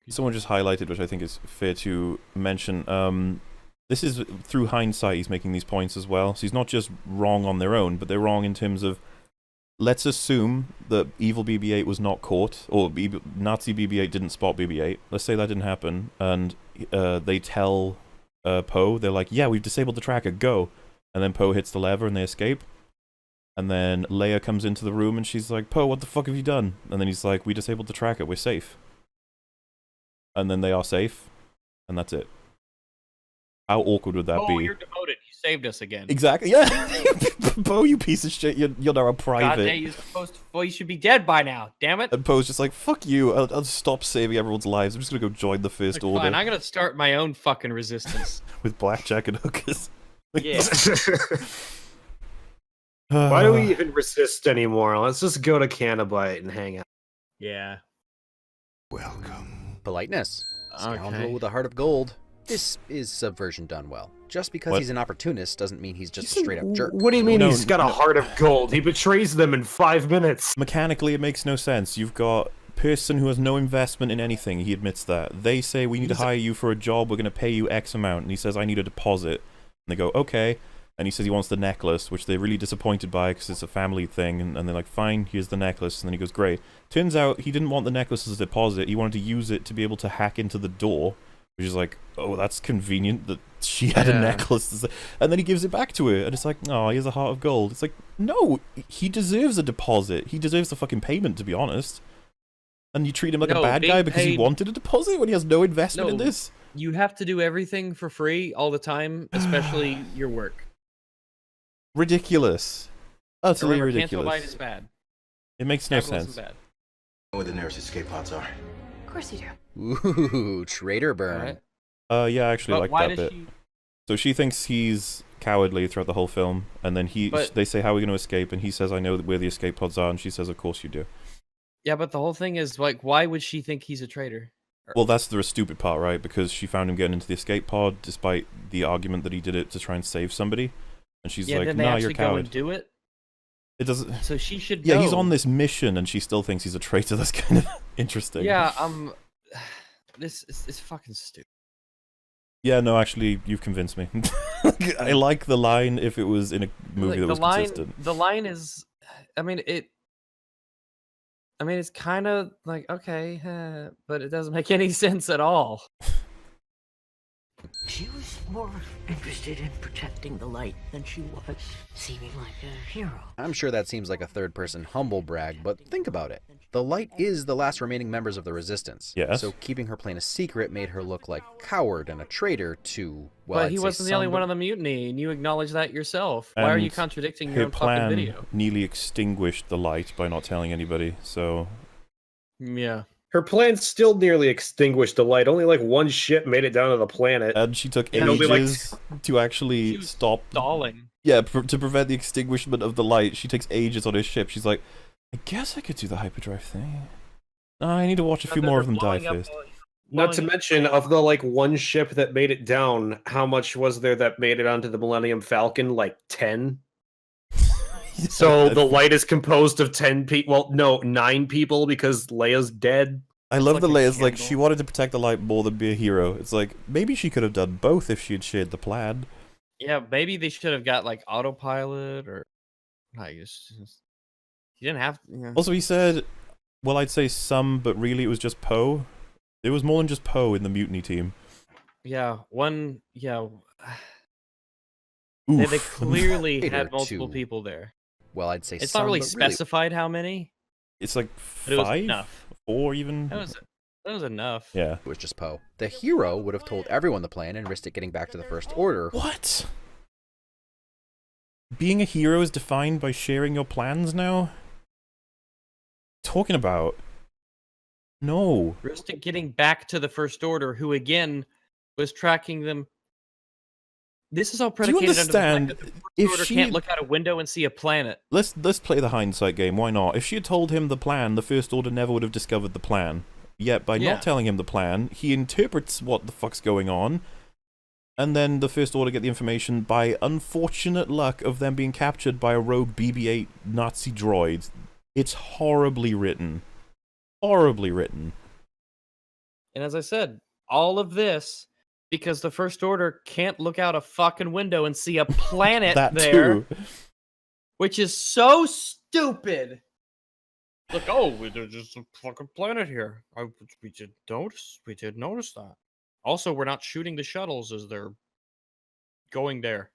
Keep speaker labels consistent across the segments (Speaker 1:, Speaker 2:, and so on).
Speaker 1: Someone just highlighted, which I think is fair to mention. This is through hindsight. He's making these points as well. So he's not just wrong on their own, but they're wrong in terms of. Let's assume that evil BB-8 was not caught, or Nazi BB-8 didn't spot BB-8. Let's say that didn't happen, and they tell Poe, they're like, "Yeah, we've disabled the tracker. Go!" And then Poe hits the lever and they escape. And then Leia comes into the room and she's like, "Poe, what the fuck have you done?" And then he's like, "We disabled the tracker. We're safe." And then they are safe, and that's it. How awkward would that be?
Speaker 2: Oh, you're demoted. You saved us again.
Speaker 1: Exactly. Yeah. Poe, you piece of shit. You're now a private.
Speaker 2: God damn, you're supposed to. Well, you should be dead by now. Damn it.
Speaker 1: And Poe's just like, "Fuck you. I'll stop saving everyone's lives. I'm just gonna go join the First Order."
Speaker 2: Fine, I'm gonna start my own fucking resistance.
Speaker 1: With blackjack and hookers.
Speaker 2: Yeah.
Speaker 3: Why do we even resist anymore? Let's just go to Cannabite and hang out.
Speaker 2: Yeah.
Speaker 4: Welcome. Politeness.
Speaker 2: Okay.
Speaker 4: Scoundrel with a heart of gold. This is subversion done well. Just because he's an opportunist doesn't mean he's just a straight up jerk.
Speaker 3: What do you mean he's got a heart of gold? He betrays them in 5 minutes.
Speaker 1: Mechanically, it makes no sense. You've got person who has no investment in anything. He admits that. They say, "We need to hire you for a job. We're going to pay you X amount." And he says, "I need a deposit." And they go, "Okay." And he says he wants the necklace, which they're really disappointed by because it's a family thing. And they're like, "Fine, here's the necklace." And then he goes, "Great." Turns out he didn't want the necklace as a deposit. He wanted to use it to be able to hack into the door, which is like, oh, that's convenient that she had a necklace. And then he gives it back to her. And it's like, "Oh, he has a heart of gold." It's like, no, he deserves a deposit. He deserves the fucking payment, to be honest. And you treat him like a bad guy because he wanted a deposit when he has no investment in this?
Speaker 2: You have to do everything for free all the time, especially your work.
Speaker 1: Ridiculous. Utterly ridiculous.
Speaker 2: Cancelite is bad.
Speaker 1: It makes no sense.
Speaker 2: Bad.
Speaker 5: Where the nearest escape pods are.
Speaker 6: Of course you do.
Speaker 4: Ooh, traitor burn.
Speaker 2: Right.
Speaker 1: Yeah, I actually like that bit. So she thinks he's cowardly throughout the whole film, and then they say, "How are we going to escape?" And he says, "I know where the escape pods are," and she says, "Of course you do."
Speaker 2: Yeah, but the whole thing is, like, why would she think he's a traitor?
Speaker 1: Well, that's the stupid part, right? Because she found him getting into the escape pod, despite the argument that he did it to try and save somebody. And she's like, "Nah, you're a coward."
Speaker 2: Go and do it?
Speaker 1: It doesn't.
Speaker 2: So she should.
Speaker 1: Yeah, he's on this mission, and she still thinks he's a traitor. That's kind of interesting.
Speaker 2: Yeah, this is fucking stupid.
Speaker 1: Yeah, no, actually, you've convinced me. I like the line if it was in a movie that was consistent.
Speaker 2: The line is, I mean, it's kind of like, okay, but it doesn't make any sense at all.
Speaker 6: She was more interested in protecting the light than she was seeming like a hero.
Speaker 4: I'm sure that seems like a third-person humble brag, but think about it. The Light is the last remaining members of the Resistance.
Speaker 1: Yes.
Speaker 4: So keeping her plain a secret made her look like a coward and a traitor to, well,
Speaker 2: But he wasn't the only one on the mutiny, and you acknowledge that yourself.
Speaker 1: And
Speaker 2: why are you contradicting your own fucking video?
Speaker 1: Her plan nearly extinguished the light by not telling anybody, so...
Speaker 2: Yeah.
Speaker 3: Her plan still nearly extinguished the light. Only like one ship made it down to the planet.
Speaker 1: And she took ages to actually stop...
Speaker 2: stalling.
Speaker 1: Yeah, to prevent the extinguishment of the light. She takes ages on his ship. She's like, "I guess I could do the hyperdrive thing. I need to watch a few more of them die first."
Speaker 3: Not to mention, of the like one ship that made it down, how much was there that made it onto the Millennium Falcon? Like 10? So the light is composed of 10 people. Well, no, 9 people because Leia's dead.
Speaker 1: I love that Leia's like, she wanted to protect the light more than be a hero. It's like, maybe she could have done both if she had shared the plan.
Speaker 2: Yeah, maybe they should have got like autopilot or like you didn't have to, you know.
Speaker 1: Also, he said, well, I'd say some, but really it was just Poe. There was more than just Poe in the mutiny team.
Speaker 2: Yeah, yeah.
Speaker 1: Oof.
Speaker 2: They clearly had multiple people there.
Speaker 4: Well, I'd say
Speaker 2: it's
Speaker 4: some,
Speaker 2: not really
Speaker 4: but
Speaker 2: specified how many.
Speaker 1: It's like
Speaker 2: But it was
Speaker 1: 5?
Speaker 2: enough.
Speaker 1: 4 even?
Speaker 2: That was enough.
Speaker 1: Yeah.
Speaker 4: It was just Poe. The hero would have told everyone the plan and risked it getting back to the First Order.
Speaker 1: What? Being a hero is defined by sharing your plans now? Talking about? No.
Speaker 2: Risked it getting back to the First Order, who again was tracking them. This is all predicated
Speaker 1: Do you understand?
Speaker 2: under the fact that the First Order can't look out a window and see a planet.
Speaker 1: Let's play the hindsight game. Why not? If she had told him the plan, the First Order never would have discovered the plan. Yet by not telling him the plan, he interprets what the fuck's going on, and then the First Order get the information by unfortunate luck of them being captured by a rogue BB-8 Nazi droid. It's horribly written. Horribly written.
Speaker 2: And as I said, all of this because the First Order can't look out a fucking window and see a planet
Speaker 1: That
Speaker 2: there,
Speaker 1: too.
Speaker 2: which is so stupid. Look, there's just a fucking planet here. We did notice. We did notice that. Also, we're not shooting the shuttles as they're going there.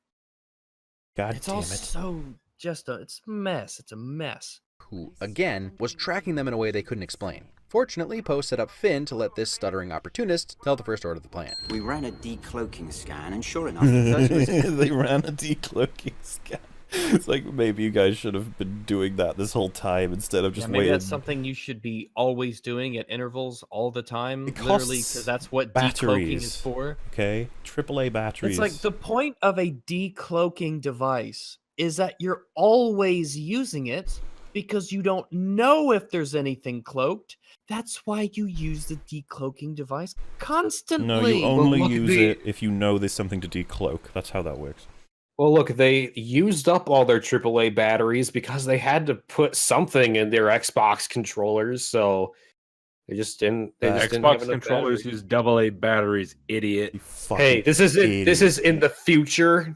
Speaker 1: God
Speaker 2: It's
Speaker 1: damn
Speaker 2: all
Speaker 1: it.
Speaker 2: so it's a mess. It's a mess.
Speaker 4: Who, again, was tracking them in a way they couldn't explain. Fortunately, Poe set up Finn to let this stuttering opportunist tell the First Order the plan.
Speaker 7: We ran a decloaking scan, and sure enough, the 30 was
Speaker 1: They ran a decloaking scan. It's like maybe you guys should have been doing that this whole time instead of just
Speaker 2: maybe
Speaker 1: waiting.
Speaker 2: that's something you should be always doing at intervals all the time.
Speaker 1: It
Speaker 2: Literally,
Speaker 1: costs
Speaker 2: because that's what decloaking
Speaker 1: batteries.
Speaker 2: is for.
Speaker 1: Okay, AAA batteries.
Speaker 2: It's like the point of a decloaking device is that you're always using it because you don't know if there's anything cloaked. That's why you use the decloaking device constantly.
Speaker 1: No, you only
Speaker 3: look,
Speaker 1: use it if you know there's something to decloak. That's how that works.
Speaker 3: Well, look, they used up all their AAA batteries because they had to put something in their Xbox controllers, so they just didn't. They just didn't have
Speaker 8: Xbox
Speaker 3: enough
Speaker 8: controllers
Speaker 3: batteries.
Speaker 8: use AA batteries, idiot.
Speaker 1: You fucking
Speaker 3: Hey, this is
Speaker 1: idiot.
Speaker 3: this is in the future.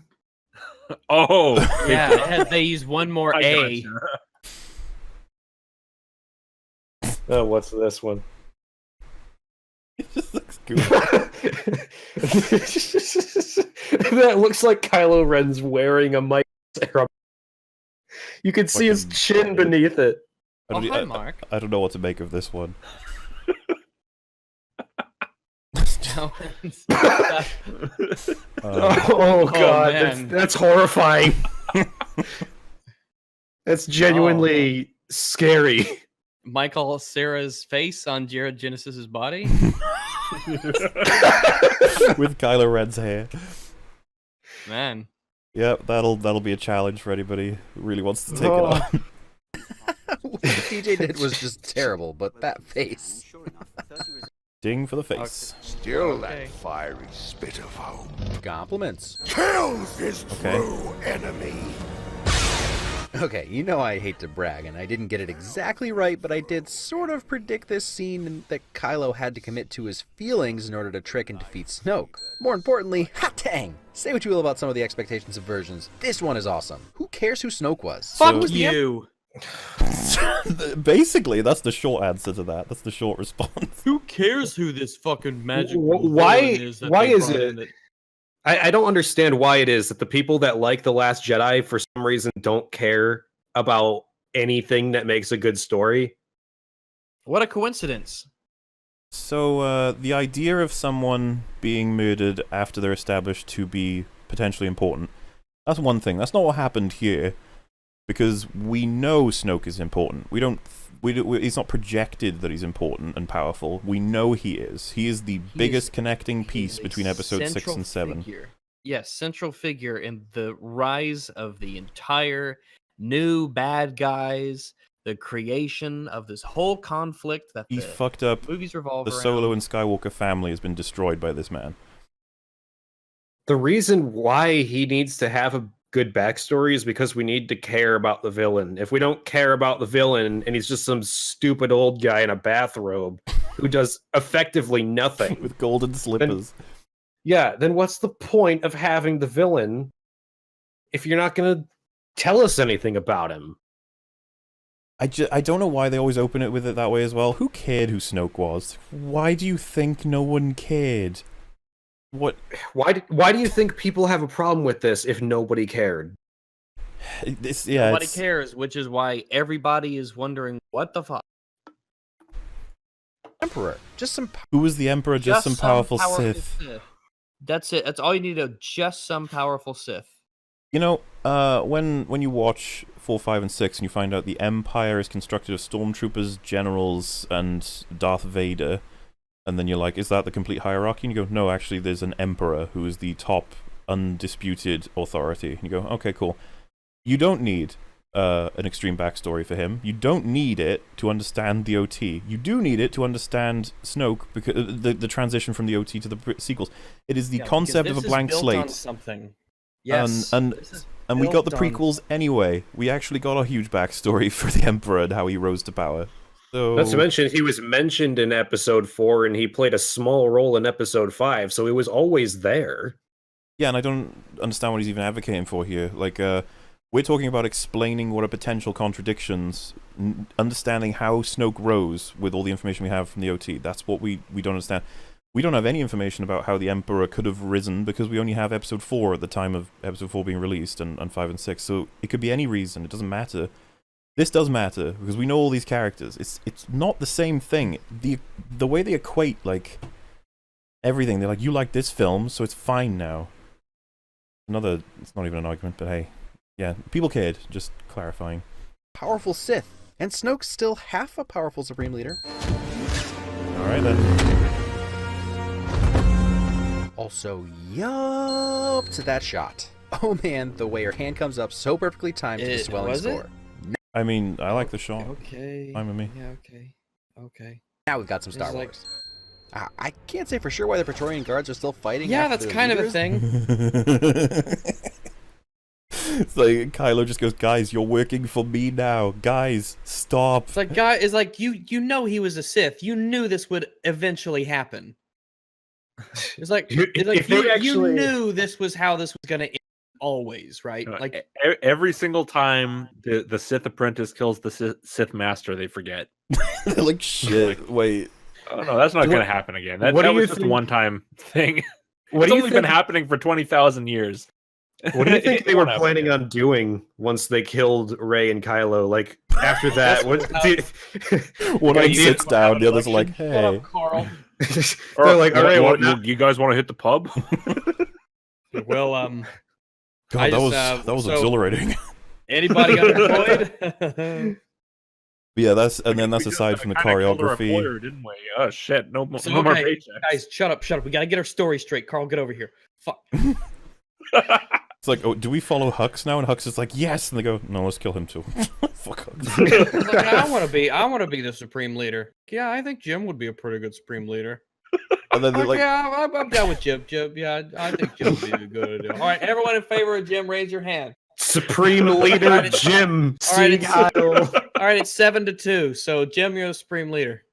Speaker 8: Oh,
Speaker 2: Yeah, they use one more
Speaker 8: I
Speaker 2: A.
Speaker 8: gotcha.
Speaker 3: Oh, what's this one?
Speaker 1: It just looks cool.
Speaker 3: That looks like Kylo Ren's wearing a mic. You can see his
Speaker 1: Fucking
Speaker 3: chin
Speaker 1: idiot.
Speaker 3: beneath it.
Speaker 2: Oh, hi, Mark.
Speaker 1: I don't know what to make of this one.
Speaker 3: Oh god,
Speaker 2: man.
Speaker 3: that's horrifying. That's genuinely scary.
Speaker 2: Michael Sarah's face on Jared Genesis's body.
Speaker 1: With Kylo Ren's hair.
Speaker 2: Man.
Speaker 1: Yep, that'll be a challenge for anybody who really wants to take it
Speaker 3: Oh.
Speaker 1: on.
Speaker 4: What DJ did was just terrible, but that face.
Speaker 7: sure enough, the 30 was
Speaker 1: Ding for the face.
Speaker 9: Still
Speaker 2: Okay.
Speaker 9: that fiery spit of hope.
Speaker 4: Compliments.
Speaker 9: Kills his
Speaker 1: Okay.
Speaker 9: true enemy.
Speaker 4: Okay, you know I hate to brag, and I didn't get it exactly right, but I did sort of predict this scene and that Kylo had to commit to his feelings in order to trick and defeat Snoke. More importantly, hot dang! Say what you will about some of the expectations of versions, this one is awesome. Who cares who Snoke was?
Speaker 1: So-
Speaker 2: Fuck you.
Speaker 1: Basically, that's the short answer to that. That's the short response.
Speaker 2: Who cares who this fucking magic
Speaker 3: Why-
Speaker 2: villain is? That
Speaker 3: why
Speaker 2: they
Speaker 3: is
Speaker 2: brought
Speaker 3: it-
Speaker 2: in that-
Speaker 3: I don't understand why it is that the people that like The Last Jedi for some reason don't care about anything that makes a good story.
Speaker 2: What a coincidence.
Speaker 1: So, the idea of someone being murdered after they're established to be potentially important, that's one thing. That's not what happened here. Because we know Snoke is important. He's not projected that he's important and powerful. We know he is. He is the biggest connecting piece
Speaker 2: He's a
Speaker 1: between episode 6
Speaker 2: central
Speaker 1: and 7.
Speaker 2: figure. Yes, central figure in the rise of the entire new bad guys, the creation of this whole conflict that
Speaker 1: He
Speaker 2: the
Speaker 1: fucked up.
Speaker 2: movies revolve
Speaker 1: The
Speaker 2: around.
Speaker 1: Solo and Skywalker family has been destroyed by this man.
Speaker 3: The reason why he needs to have a good backstory is because we need to care about the villain. If we don't care about the villain and he's just some stupid old guy in a bathrobe who does effectively nothing,
Speaker 1: With golden slippers.
Speaker 3: then what's the point of having the villain if you're not going to tell us anything about him?
Speaker 1: I don't know why they always open it with it that way as well. Who cared who Snoke was? Why do you think no one cared? What?
Speaker 3: Why do you think people have a problem with this if nobody cared?
Speaker 2: Nobody cares, which is why everybody is wondering what the fuck.
Speaker 4: Emperor. Just some
Speaker 1: Who was the Emperor? Just some powerful Sith.
Speaker 2: That's it. That's all you need. Just some powerful Sith.
Speaker 1: You know, when you watch 4, 5, and 6 and you find out the Empire is constructed of stormtroopers, generals, and Darth Vader, and then you're like, is that the complete hierarchy? And you go, no, actually, there's an Emperor who is the top undisputed authority. And you go, okay, cool. You don't need an extreme backstory for him. You don't need it to understand the OT. You do need it to understand Snoke, because the transition from the OT to the sequels. It is the concept of a blank slate.
Speaker 2: Something. Yes.
Speaker 1: And we got the prequels anyway. We actually got a huge backstory for the Emperor and how he rose to power. So
Speaker 3: Not to mention, he was mentioned in episode 4, and he played a small role in episode 5, so he was always there.
Speaker 1: yeah, and I don't understand what he's even advocating for here. Like, we're talking about explaining what are potential contradictions, understanding how Snoke rose with all the information we have from the OT. That's what we don't understand. We don't have any information about how the Emperor could have risen because we only have episode 4 at the time of episode 4 being released and 5 and 6. So it could be any reason. It doesn't matter. This does matter because we know all these characters. It's not the same thing. The way they equate like everything. They're like, you like this film, so it's fine now. It's not even an argument, but hey, yeah, people cared. Just clarifying.
Speaker 4: Powerful Sith, and Snoke's still half a powerful Supreme Leader.
Speaker 1: All right then.
Speaker 4: Also, yup to that shot. Oh man, the way her hand comes up so perfectly timed to the swelling score.
Speaker 1: I mean, I like the shot.
Speaker 2: Okay.
Speaker 1: Fine with me.
Speaker 2: Yeah. Okay. Okay.
Speaker 4: Now we've got some Star
Speaker 2: It's like-
Speaker 4: Wars. I can't say for sure why the Praetorian guards are still fighting.
Speaker 2: Yeah,
Speaker 4: after
Speaker 2: that's
Speaker 4: their
Speaker 2: kind of a
Speaker 4: leaders.
Speaker 2: thing.
Speaker 1: It's like Kylo just goes, guys, you're working for me now. Guys, stop.
Speaker 2: It's like you know he was a Sith. You knew this would eventually happen. It's like
Speaker 3: If they
Speaker 2: you
Speaker 3: actually-
Speaker 2: knew this was how this was gonna end always, right? Like
Speaker 8: every single time the Sith apprentice kills the Sith master, they forget.
Speaker 1: They're like, shit, wait.
Speaker 8: Oh no, that's not going to happen again. That
Speaker 3: what do you
Speaker 8: was just a
Speaker 3: think-
Speaker 8: one-time thing.
Speaker 3: What
Speaker 8: It's
Speaker 3: do you
Speaker 8: only been
Speaker 3: think-
Speaker 8: happening for 20,000 years.
Speaker 3: What do you think they
Speaker 8: It
Speaker 3: were
Speaker 8: won't happen
Speaker 3: planning
Speaker 8: again.
Speaker 3: on doing once they killed Rey and Kylo? Like, after that, what?
Speaker 1: One of them
Speaker 3: Yeah,
Speaker 1: sits down, the other's like,
Speaker 2: Shut
Speaker 1: hey.
Speaker 2: up, Carl.
Speaker 3: They're like, all right, well,
Speaker 8: you guys want to hit the pub?
Speaker 2: Well,
Speaker 1: God,
Speaker 2: I
Speaker 1: that
Speaker 2: just,
Speaker 1: was
Speaker 2: so-
Speaker 1: exhilarating.
Speaker 2: anybody unemployed?
Speaker 1: Yeah, and then that's
Speaker 8: We just
Speaker 1: aside from the
Speaker 8: kinda killed our
Speaker 1: choreography.
Speaker 8: employer, didn't we? Oh shit! No more
Speaker 2: Okay,
Speaker 8: paychecks.
Speaker 2: guys, shut up. We gotta get our story straight. Carl, get over here. Fuck.
Speaker 1: It's like, oh, do we follow Hux now? And Hux is like, yes. And they go, no, let's kill him too. Fuck Hux.
Speaker 2: Like, I want to be the supreme leader. Yeah, I think Jim would be a pretty good supreme leader.
Speaker 1: And then they're like,
Speaker 2: Yeah, I'm down with Jim. Yeah, I think Jim would be a good. All right, everyone in favor of Jim, raise your hand.
Speaker 3: Supreme Leader Jim
Speaker 2: All right,
Speaker 3: Seagull.
Speaker 2: All right, it's 7-2. So Jim, you're the supreme leader.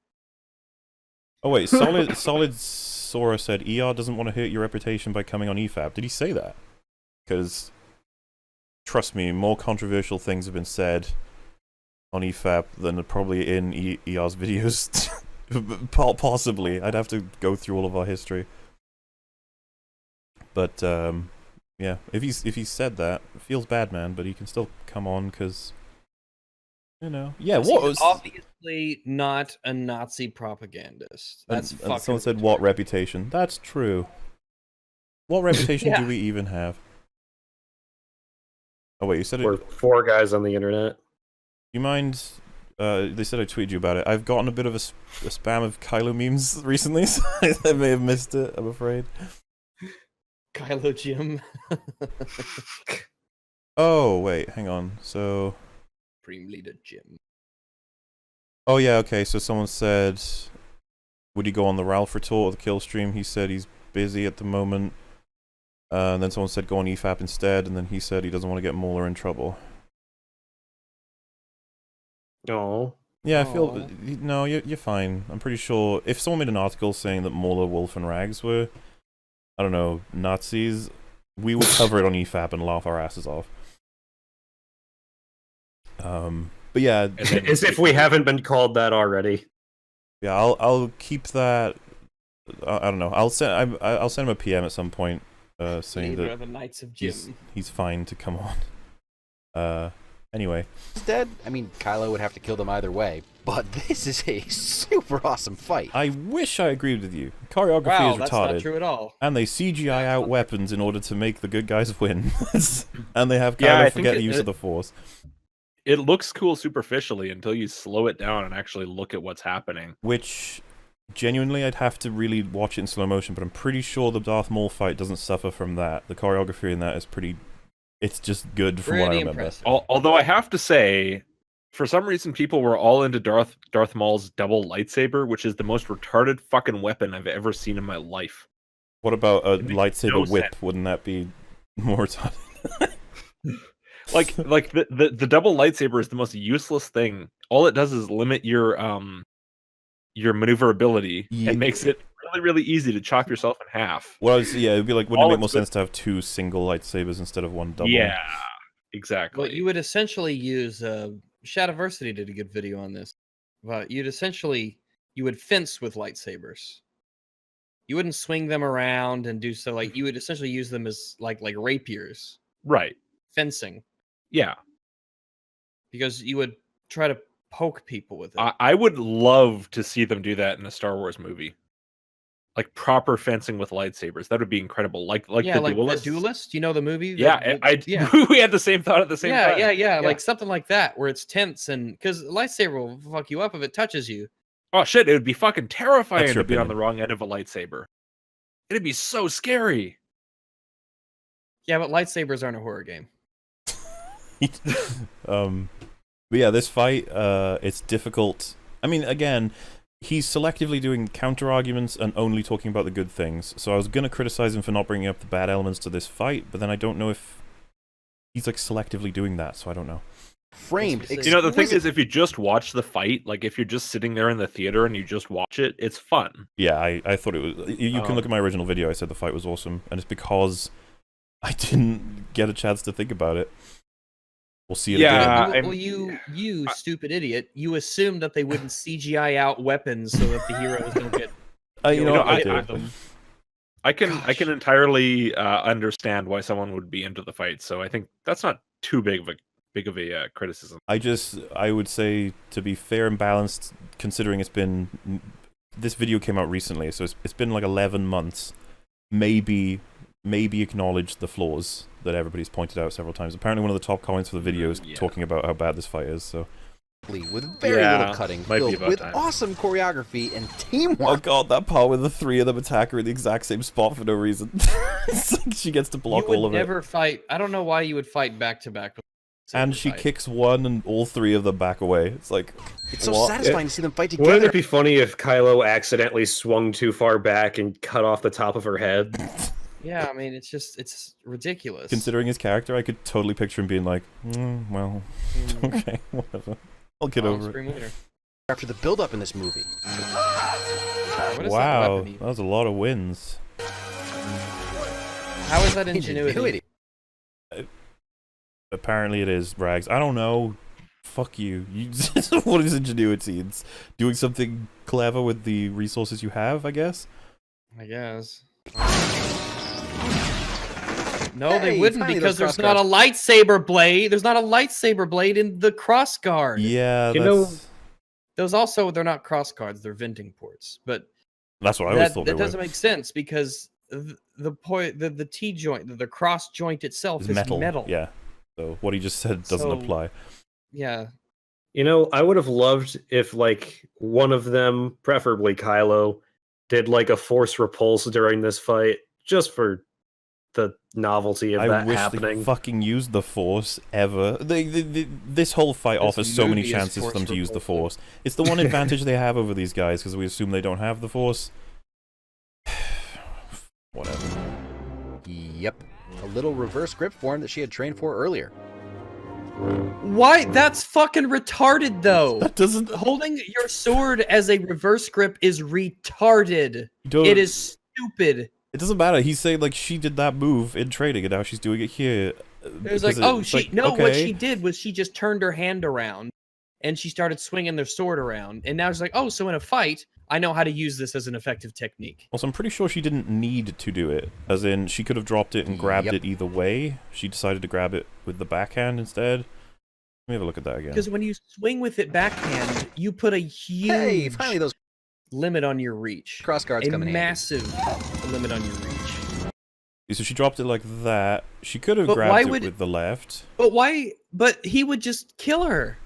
Speaker 1: oh wait, Solid Sora said ER doesn't want to hurt your reputation by coming on EFAP. Did he say that? Because, trust me, more controversial things have been said on EFAP than are probably in ER's videos. Possibly. I'd have to go through all of our history. But, yeah, if he's said that, it feels bad, man, but he can still come on, because, you know. Yeah, what was...
Speaker 2: Obviously not a Nazi propagandist. That's
Speaker 1: and
Speaker 2: fucking...
Speaker 1: someone said, what reputation? That's true. What reputation do we even have? Oh wait, you said it.
Speaker 3: We're 4 guys on the internet.
Speaker 1: Do you mind? They said I tweeted you about it. I've gotten a bit of a spam of Kylo memes recently, so I may have missed it. I'm afraid.
Speaker 2: Kylo Jim.
Speaker 1: Oh wait, hang on. So.
Speaker 2: Supreme leader Jim.
Speaker 1: Oh yeah, okay. So someone said, would he go on the Ralph retort or the kill stream? He said he's busy at the moment. And then someone said go on EFAP instead, and then he said he doesn't want to get Mauler in trouble.
Speaker 3: No.
Speaker 1: Yeah, I feel...
Speaker 2: Aw.
Speaker 1: No, you're fine. I'm pretty sure... If someone made an article saying that Mauler, Wolf, and Rags were, I don't know, Nazis, we would cover it on EFAP and laugh our asses off. But yeah...
Speaker 3: As if we haven't been called that already.
Speaker 1: Yeah, I'll keep that... I don't know. I'll send him a PM at some point, saying
Speaker 2: Leader
Speaker 1: that
Speaker 2: of the Knights of Jim.
Speaker 1: he's fine to come on. Anyway.
Speaker 4: Instead, I mean, Kylo would have to kill them either way, but this is a super awesome fight.
Speaker 1: I wish I agreed with you. Choreography
Speaker 2: Wow,
Speaker 1: is
Speaker 2: that's
Speaker 1: retarded.
Speaker 2: not true at all.
Speaker 1: And they CGI out weapons in order to make the good guys win. And they have
Speaker 8: Yeah,
Speaker 1: Kylo
Speaker 8: I
Speaker 1: forget
Speaker 8: think
Speaker 1: the use of the Force.
Speaker 8: It looks cool superficially until you slow it down and actually look at what's happening.
Speaker 1: Which, genuinely, I'd have to really watch it in slow motion, but I'm pretty sure the Darth Maul fight doesn't suffer from that. The choreography in that is pretty... It's just good from what I
Speaker 2: Pretty
Speaker 1: remember.
Speaker 2: impressive.
Speaker 8: Although I have to say, for some reason, people were all into Darth Maul's double lightsaber, which is the most retarded fucking weapon I've ever seen in my life.
Speaker 1: What about a
Speaker 8: It makes
Speaker 1: lightsaber
Speaker 8: no
Speaker 1: whip?
Speaker 8: sense.
Speaker 1: Wouldn't that be more retarded?
Speaker 8: the double lightsaber is the most useless thing. All it does is limit your maneuverability and makes it really, really easy to chop yourself in half.
Speaker 1: Well, yeah, it'd be like, wouldn't
Speaker 8: All
Speaker 1: it make
Speaker 8: it's
Speaker 1: more
Speaker 8: good-
Speaker 1: sense to have 2 single lightsabers instead of 1 double?
Speaker 8: Yeah, exactly.
Speaker 2: Well, you would essentially use Shadiversity did a good video on this. But you would fence with lightsabers. You wouldn't swing them around and do so. Like, you would essentially use them as like rapiers,
Speaker 8: Right.
Speaker 2: fencing,
Speaker 8: Yeah.
Speaker 2: because you would try to poke people with it.
Speaker 8: I would love to see them do that in a Star Wars movie. Like proper fencing with lightsabers. That would be incredible. Like
Speaker 2: The
Speaker 8: Duelist.
Speaker 2: Duelist. You know the movie?
Speaker 8: Yeah,
Speaker 2: yeah.
Speaker 8: we had the same thought at the same time.
Speaker 2: Yeah, like something like that, where it's tense, and because lightsaber will fuck you up if it touches you.
Speaker 8: Oh shit, it would be fucking terrifying
Speaker 1: That's your
Speaker 8: to be on
Speaker 1: opinion.
Speaker 8: the wrong end of a lightsaber. It'd be so scary.
Speaker 2: Yeah, but lightsabers aren't a horror game.
Speaker 1: But yeah, this fight, it's difficult. I mean, again, he's selectively doing counter arguments and only talking about the good things. So I was gonna criticize him for not bringing up the bad elements to this fight, but then I don't know if he's like selectively doing that. So I don't know.
Speaker 4: Framed.
Speaker 2: You
Speaker 8: You know, the thing is, if you just watch the fight, like if you're just sitting there in the theater and you just watch it, it's fun.
Speaker 1: Yeah, I thought it was. You can look at my original video. I said the fight was awesome, and it's because I didn't get a chance to think about it. We'll see it
Speaker 8: Yeah.
Speaker 1: again.
Speaker 2: Well, you stupid idiot! You assumed that they wouldn't CGI out weapons so that the heroes don't get.
Speaker 1: You know what, I
Speaker 8: I-
Speaker 1: did.
Speaker 8: I can entirely understand why someone would be into the fight. So I think that's not too big of a criticism.
Speaker 1: I would say, to be fair and balanced, considering it's been, this video came out recently, so it's been like 11 months. Maybe acknowledge the flaws that everybody's pointed out several times. Apparently one of the top comments for the video is talking about how bad this fight is, so.
Speaker 4: With very little cutting,
Speaker 8: might be
Speaker 4: filled
Speaker 8: about
Speaker 4: with
Speaker 8: time.
Speaker 4: awesome choreography and
Speaker 1: Oh
Speaker 4: teamwork.
Speaker 1: god, that part where the 3 of them attack her in the exact same spot for no reason. It's like she gets to block
Speaker 2: You would
Speaker 1: all of
Speaker 2: never
Speaker 1: it.
Speaker 2: fight. I don't know why you would fight back to back.
Speaker 1: And she kicks one and all 3 of them back away. It's like,
Speaker 4: It's so
Speaker 1: what?
Speaker 4: satisfying to see them fight
Speaker 3: Wouldn't
Speaker 4: together.
Speaker 3: it be funny if Kylo accidentally swung too far back and cut off the top of her head?
Speaker 2: Yeah, I mean, it's ridiculous.
Speaker 1: Considering his character, I could totally picture him being like, well, okay, whatever. I'll get over it.
Speaker 2: Scream later.
Speaker 4: After the build-up in this movie.
Speaker 2: What is that
Speaker 1: Wow,
Speaker 2: weapon even?
Speaker 1: that was a lot of wins.
Speaker 2: How is that ingenuity?
Speaker 1: Apparently it is, Rags. I don't know. Fuck you. What is ingenuity? It's doing something clever with the resources you have, I guess?
Speaker 2: I guess. No,
Speaker 4: Hey,
Speaker 2: they wouldn't,
Speaker 4: finally
Speaker 2: because
Speaker 4: those
Speaker 2: there's not a lightsaber blade. There's not a lightsaber blade in the cross guard.
Speaker 1: Yeah,
Speaker 3: You know-
Speaker 2: Those also, they're not cross guards. They're venting ports. But
Speaker 1: that's what I always thought they
Speaker 2: that
Speaker 1: were.
Speaker 2: doesn't make sense, because the T joint, the cross joint itself
Speaker 1: It's
Speaker 2: is
Speaker 1: metal. Yeah. So what he just said doesn't
Speaker 2: So-
Speaker 1: apply.
Speaker 2: Yeah.
Speaker 3: You know, I would have loved if, like, one of them, preferably Kylo, did, like, a force repulse during this fight, just for the novelty of
Speaker 1: I
Speaker 3: that
Speaker 1: wish
Speaker 3: happening.
Speaker 1: they fucking used the Force ever. This whole fight
Speaker 2: This
Speaker 1: offers so many
Speaker 2: movie is
Speaker 1: chances for them
Speaker 2: Force
Speaker 1: to use the
Speaker 2: repulsive.
Speaker 1: Force. It's the one advantage they have over these guys, because we assume they don't have the Force. Whatever.
Speaker 4: Yep. A little reverse grip form that she had trained for earlier.
Speaker 2: Why? That's fucking retarded, though.
Speaker 1: That doesn't...
Speaker 2: Holding your sword as a reverse grip is retarded. It is stupid.
Speaker 1: It doesn't matter. He's saying, like, she did that move in training, and now she's doing it here.
Speaker 2: It was like,
Speaker 1: Because it's
Speaker 2: what
Speaker 1: okay.
Speaker 2: she did was she just turned her hand around and she started swinging their sword around. And now she's like, oh, so in a fight, I know how to use this as an effective technique.
Speaker 1: Also, I'm pretty sure she didn't need to do it. As in, she could have dropped it and grabbed
Speaker 4: Yep.
Speaker 1: it either way. She decided to grab it with the backhand instead. Let me have a look at that again.
Speaker 2: Because when you swing with it backhand, you put a huge
Speaker 4: Hey, finally those
Speaker 2: limit on your reach.
Speaker 4: cross guards
Speaker 2: A
Speaker 4: come in handy.
Speaker 2: massive limit on your reach.
Speaker 1: So she dropped it like that. She could have
Speaker 2: But why
Speaker 1: grabbed it
Speaker 2: would-
Speaker 1: with the left.
Speaker 2: But why? But he would just kill her.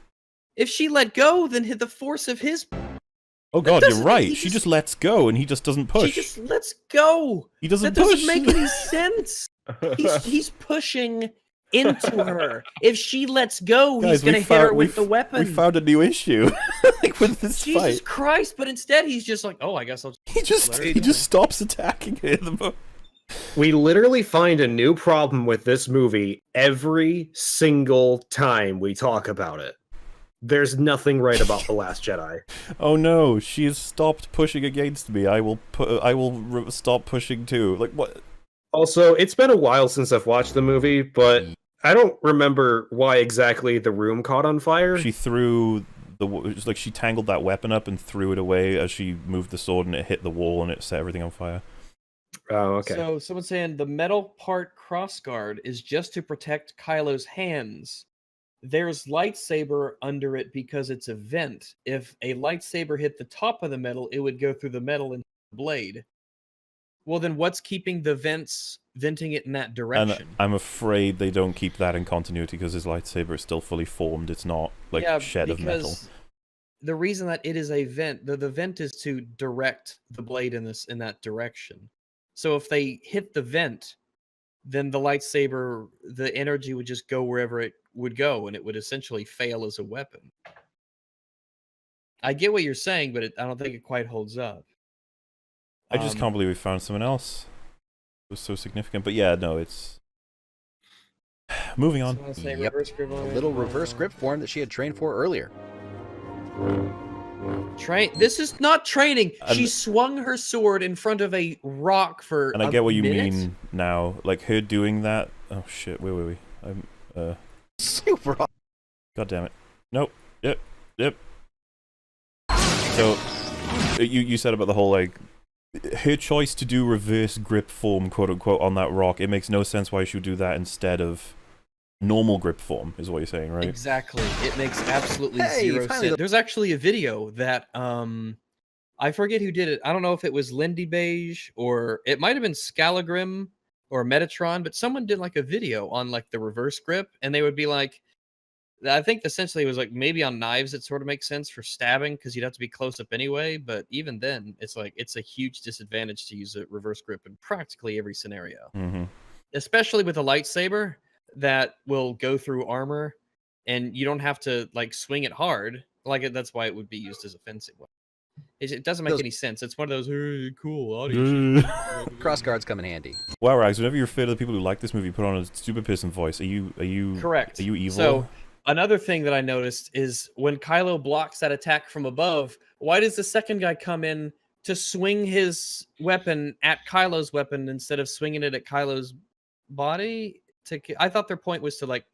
Speaker 2: If she let go, then hit the force of his.
Speaker 1: Oh god, you're
Speaker 2: doesn't-
Speaker 1: right.
Speaker 2: he
Speaker 1: She
Speaker 2: just-
Speaker 1: just lets go and he just doesn't push.
Speaker 2: She just lets go.
Speaker 1: He doesn't
Speaker 2: That
Speaker 1: push.
Speaker 2: doesn't make any sense. He's pushing into her. If she lets go,
Speaker 1: Guys,
Speaker 2: he's gonna
Speaker 1: we
Speaker 2: hit
Speaker 1: found-
Speaker 2: her
Speaker 1: we
Speaker 2: with the
Speaker 1: f-
Speaker 2: weapon.
Speaker 1: We found a new issue like with this
Speaker 2: Jesus
Speaker 1: fight.
Speaker 2: Christ! But instead, he's just like, oh, I guess I'll.
Speaker 1: He just
Speaker 2: let her
Speaker 1: he
Speaker 2: go.
Speaker 1: just stops attacking her.
Speaker 3: We literally find a new problem with this movie every single time we talk about it. There's nothing right about The Last Jedi.
Speaker 1: Oh no, she has stopped pushing against me. I will stop pushing too. Like what?
Speaker 3: Also, it's been a while since I've watched the movie, but I don't remember why exactly the room caught on fire.
Speaker 1: She threw it's like she tangled that weapon up and threw it away as she moved the sword, and it hit the wall and it set everything on fire.
Speaker 3: Oh, okay.
Speaker 2: So someone's saying the metal part crossguard is just to protect Kylo's hands. There's lightsaber under it because it's a vent. If a lightsaber hit the top of the metal, it would go through the metal and the blade. Well, then what's keeping the venting it in that direction?
Speaker 1: And I'm afraid they don't keep that in continuity because his lightsaber is still fully formed. It's not like shed of metal.
Speaker 2: The reason that it is a vent, the vent is to direct the blade in that direction. So if they hit the vent, then the lightsaber, the energy would just go wherever it would go, and it would essentially fail as a weapon. I get what you're saying, but I don't think it quite holds up.
Speaker 1: I just can't believe we found someone else. It was so significant. But yeah, no, it's... Moving on.
Speaker 4: Yep. A little reverse grip form that she had trained for earlier.
Speaker 2: This is not training. She swung her sword in front of a rock for
Speaker 1: And I get what you mean now. Like, her doing that... Oh, shit. Where were we?
Speaker 4: Super...
Speaker 1: God damn it. Nope. Yep. So, you said about the whole, like... Her choice to do reverse grip form, quote-unquote, on that rock, it makes no sense why she would do that instead of normal grip form, is what you're saying, right?
Speaker 2: Exactly. It makes absolutely zero sense. There's actually a video that, I forget who did it. I don't know if it was Lindy Beige, or it might have been Scalagrim or Metatron, but someone did, like, a video on, like, the reverse grip, and they would be like, I think essentially it was like maybe on knives it sort of makes sense for stabbing because you'd have to be close up anyway. But even then, it's like it's a huge disadvantage to use a reverse grip in practically every scenario, especially with a lightsaber that will go through armor, and you don't have to like swing it hard. Like that's why it would be used as a fencing weapon. It doesn't make any sense. It's one of those cool audio.
Speaker 4: Crossguards come in handy.
Speaker 1: Wow, Rags, whenever you refer to the people who like this movie, put on a stupid person voice. Are you
Speaker 2: correct?
Speaker 1: Are you evil?
Speaker 2: So another thing that I noticed is when Kylo blocks that attack from above, why does the second guy come in to swing his weapon at Kylo's weapon instead of swinging it at Kylo's body? I thought their point was to like.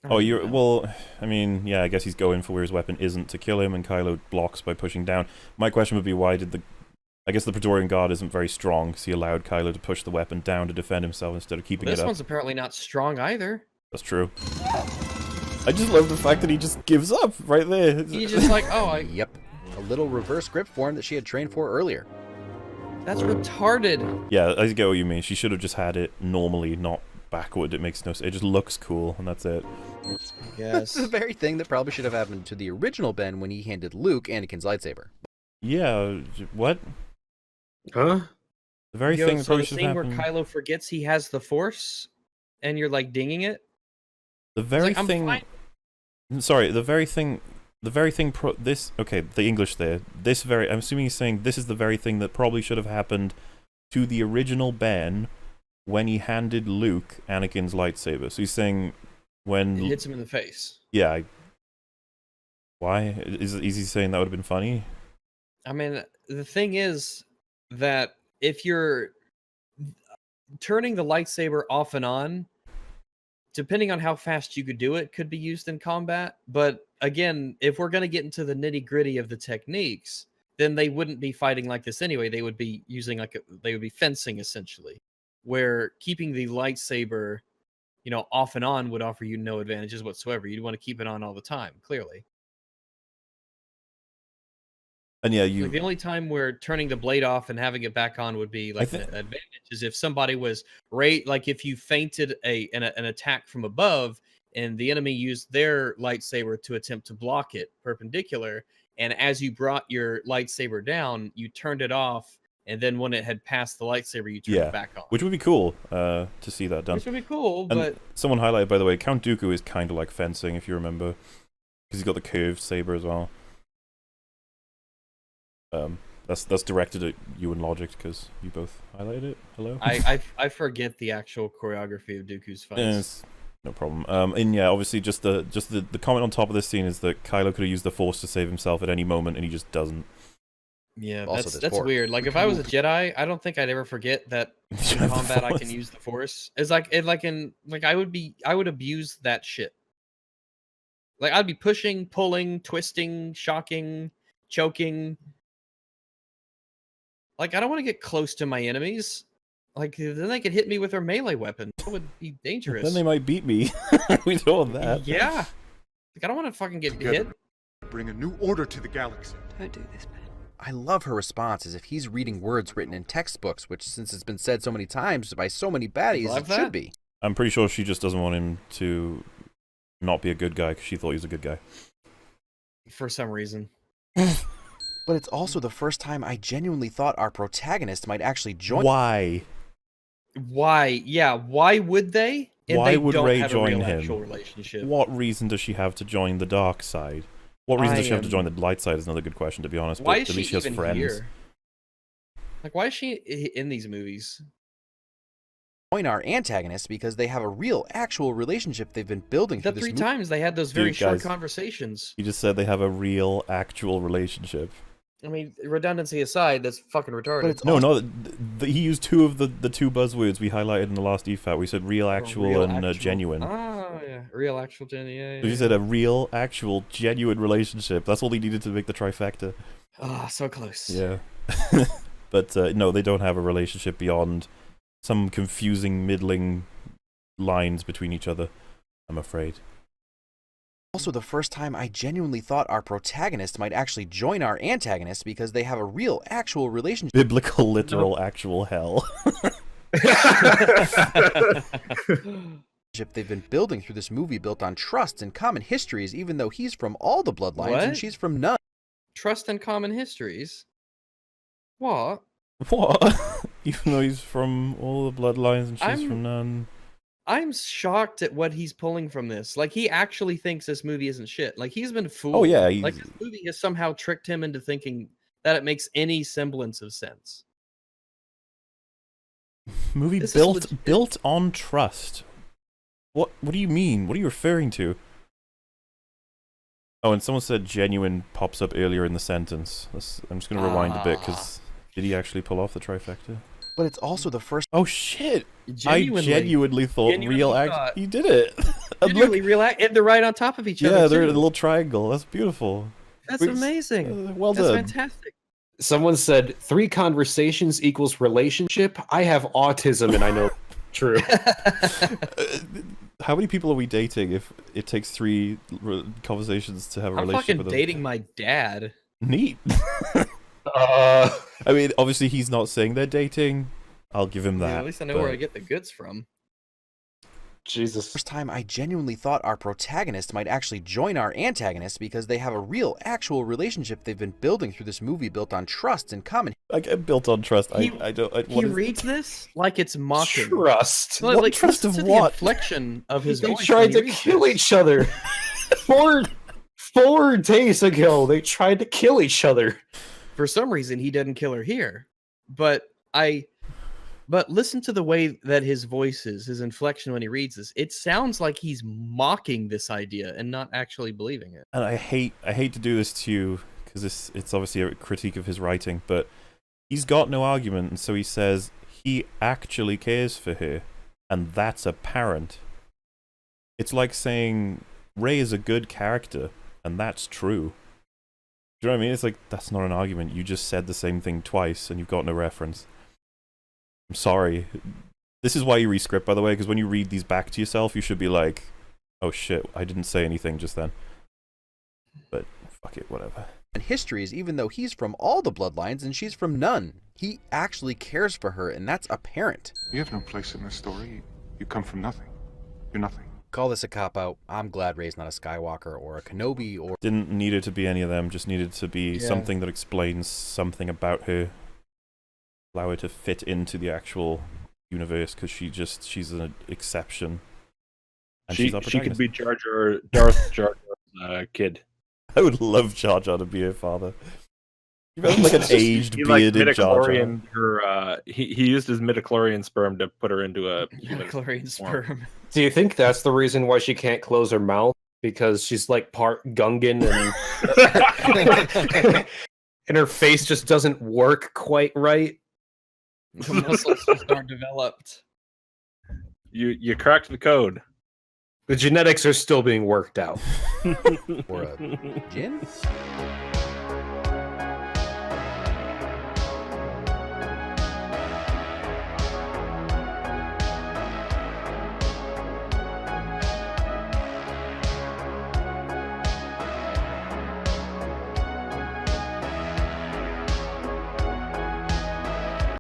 Speaker 1: Well, I mean, yeah, I guess he's going for where his weapon isn't to kill him, and Kylo blocks by pushing down. My question would be, why did I guess the Praetorian Guard isn't very strong, because he allowed Kylo to push the weapon down to defend himself instead of keeping it up.
Speaker 2: This one's apparently not strong either.
Speaker 1: That's true. I just love the fact that he just gives up right there.
Speaker 2: He's just like,
Speaker 4: Yep. A little reverse grip form that she had trained for earlier.
Speaker 2: That's retarded.
Speaker 1: Yeah, I get what you mean. She should have just had it normally, not backward. It makes no sense. It just looks cool, and that's it.
Speaker 2: Yes.
Speaker 4: The very thing that probably should have happened to the original Ben when he handed Luke Anakin's lightsaber.
Speaker 1: Yeah, what?
Speaker 3: Huh?
Speaker 1: The very thing that probably
Speaker 2: the
Speaker 1: should
Speaker 2: scene
Speaker 1: have
Speaker 2: where
Speaker 1: happened.
Speaker 2: Kylo forgets he has the Force, and you're like dinging it.
Speaker 1: The very
Speaker 2: like,
Speaker 1: thing. Sorry, the very thing. Okay, the English there. I'm assuming he's saying this is the very thing that probably should have happened to the original Ben when he handed Luke Anakin's lightsaber. So he's saying when
Speaker 2: It hits him in the face.
Speaker 1: Yeah. Why is he saying that would have been funny?
Speaker 2: I mean, the thing is that if you're turning the lightsaber off and on, depending on how fast you could do it, could be used in combat. But again, if we're going to get into the nitty gritty of the techniques, then they wouldn't be fighting like this anyway. They would be using they would be fencing essentially, where keeping the lightsaber, off and on would offer you no advantages whatsoever. You'd want to keep it on all the time, clearly.
Speaker 1: And yeah,
Speaker 2: the only time where turning the blade off and having it back on would be like an advantage is if somebody was like if you feinted an attack from above and the enemy used their lightsaber to attempt to block it perpendicular, and as you brought your lightsaber down, you turned it off, and then when it had passed the lightsaber, you turned it back on.
Speaker 1: Which would be cool to see that done.
Speaker 2: Which would be cool,
Speaker 1: and
Speaker 2: but
Speaker 1: someone highlighted, by the way, Count Dooku is kind of like fencing, if you remember, because he's got the curved saber as well. That's directed at you and Logic because you both highlighted it. Hello.
Speaker 2: I forget the actual choreography of Dooku's fights.
Speaker 1: It's no problem. And yeah, obviously, just the comment on top of this scene is that Kylo could have used the Force to save himself at any moment, and he just doesn't.
Speaker 2: Yeah,
Speaker 4: Also,
Speaker 2: that's weird. Like, if I was a Jedi, I don't think I'd ever forget that in combat I can use the Force. It's like I would abuse that shit. Like, I'd be pushing, pulling, twisting, shocking, choking. Like, I don't want to get close to my enemies. Like, then they could hit me with their melee weapon. That would be dangerous.
Speaker 1: Then they might beat me. We know that.
Speaker 2: Yeah. Like, I don't want to fucking get hit.
Speaker 9: Bring a new order to the galaxy.
Speaker 6: Don't do this, man.
Speaker 4: I love her response as if he's reading words written in textbooks, which, since it's been said so many times by so many baddies, it should be.
Speaker 1: I'm pretty sure she just doesn't want him to not be a good guy because she thought he was a good guy.
Speaker 2: For some reason.
Speaker 4: But it's also the first time I genuinely thought our protagonist might actually join.
Speaker 1: Why?
Speaker 2: Why? Yeah, why would they? And
Speaker 1: Why
Speaker 2: they
Speaker 1: would
Speaker 2: don't
Speaker 1: Rey
Speaker 2: have
Speaker 1: join
Speaker 2: a real
Speaker 1: him?
Speaker 2: actual relationship.
Speaker 1: What reason does she have to join the dark side? What reason does she have to join the light side is another good question, to be honest.
Speaker 2: Why
Speaker 1: but
Speaker 2: is
Speaker 1: at least
Speaker 2: she
Speaker 1: she has
Speaker 2: even
Speaker 1: friends.
Speaker 2: here? Like, why is she in these movies?
Speaker 4: Join our antagonist because they have a real, actual relationship they've been building
Speaker 2: The
Speaker 4: through this
Speaker 2: three times they had those very short conversations.
Speaker 1: You just said they have a real, actual relationship.
Speaker 2: I mean, redundancy aside, that's fucking retarded.
Speaker 4: But it's
Speaker 1: No, he used two of the two buzzwords we highlighted in the last EFAP. We said real, actual, and genuine.
Speaker 2: Oh, yeah. Real, actual, genuine.
Speaker 1: So you said a real, actual, genuine relationship. That's all he needed to make the trifecta.
Speaker 2: Ah, so close.
Speaker 1: Yeah. But no, they don't have a relationship beyond some confusing, middling lines between each other, I'm afraid.
Speaker 4: Also the first time I genuinely thought our protagonist might actually join our antagonist because they have a real, actual relationship.
Speaker 1: Biblical, literal, actual hell.
Speaker 4: They've been building through this movie built on trust and common histories, even though he's from all the bloodlines and
Speaker 2: What?
Speaker 4: she's from none.
Speaker 2: Trust and common histories? What?
Speaker 1: What? Even though he's from all the bloodlines and she's from none.
Speaker 2: I'm shocked at what he's pulling from this. Like, he actually thinks this movie isn't shit. Like, he's been fooled.
Speaker 1: Oh, yeah.
Speaker 2: Like, this movie has somehow tricked him into thinking that it makes any semblance of sense.
Speaker 1: Movie
Speaker 2: This is
Speaker 1: built on trust. What do you mean? What are you referring to? Oh, and someone said genuine pops up earlier in the sentence. I'm just going to rewind a bit, because did he actually pull off the trifecta?
Speaker 4: But it's also the first...
Speaker 1: Oh, shit! I genuinely thought real act... He did it!
Speaker 2: Genuinely real act... And they're right on top of each other,
Speaker 1: Yeah, they're in a
Speaker 2: too.
Speaker 1: little triangle. That's beautiful.
Speaker 2: That's amazing.
Speaker 1: Well
Speaker 2: That's
Speaker 1: done.
Speaker 2: fantastic.
Speaker 3: Someone said 3 conversations equals relationship. I have autism and I know true.
Speaker 1: How many people are we dating if it takes 3 conversations to have a
Speaker 2: I'm
Speaker 1: relationship
Speaker 2: fucking
Speaker 1: with them?
Speaker 2: dating my dad.
Speaker 1: Neat. I mean, obviously he's not saying they're dating. I'll give him that.
Speaker 2: Yeah, at least I know where I get the goods from.
Speaker 3: Jesus.
Speaker 4: First time I genuinely thought our protagonist might actually join our antagonist because they have a real, actual relationship they've been building through this movie built on trust and common...
Speaker 1: Like, built on trust. I don't...
Speaker 2: He reads this like it's mocking.
Speaker 3: Trust.
Speaker 2: Like,
Speaker 1: What trust
Speaker 2: listen
Speaker 1: of
Speaker 2: to
Speaker 1: what?
Speaker 2: The inflection of his
Speaker 3: They
Speaker 2: voice
Speaker 3: tried
Speaker 2: when he
Speaker 3: to
Speaker 2: reads
Speaker 3: kill
Speaker 2: this.
Speaker 3: each other. Four days ago, they tried to kill each other.
Speaker 2: For some reason, he didn't kill her here. But listen to the way that his voice is, his inflection when he reads this. It sounds like he's mocking this idea and not actually believing it.
Speaker 1: And I hate to do this to you, because it's obviously a critique of his writing, but he's got no argument, and so he says he actually cares for her, and that's apparent. It's like saying Rey is a good character, and that's true. Do you know what I mean? It's like, that's not an argument. You just said the same thing twice, and you've got no reference. I'm sorry. This is why you rescript, by the way, because when you read these back to yourself, you should be like, oh shit, I didn't say anything just then. But fuck it, whatever.
Speaker 4: And histories, even though he's from all the bloodlines and she's from none. He actually cares for her, and that's apparent.
Speaker 9: You have no place in this story. You come from nothing. You're nothing.
Speaker 4: Call this a cop-out. I'm glad Rey's not a Skywalker or a Kenobi or...
Speaker 1: Didn't need it to be any of them, just needed to be something that explains something about her. Allow her to fit into the actual universe, because she's an exception. And
Speaker 8: She
Speaker 1: she's our
Speaker 8: could
Speaker 1: protagonist.
Speaker 8: be Darth Jar Jar's kid.
Speaker 1: I would love Jar Jar to be her father. You've got like an aged,
Speaker 8: He like
Speaker 1: bearded Jar Jar.
Speaker 8: midichlorian her. He used his midichlorian sperm to put her into a human
Speaker 2: Chlorine
Speaker 8: form.
Speaker 2: sperm.
Speaker 3: Do you think that's the reason why she can't close her mouth? Because she's like part Gungan and and her face just doesn't work quite right.
Speaker 2: The muscles just aren't developed.
Speaker 8: You cracked the code.
Speaker 3: The genetics are still being worked out.
Speaker 4: Or a gin?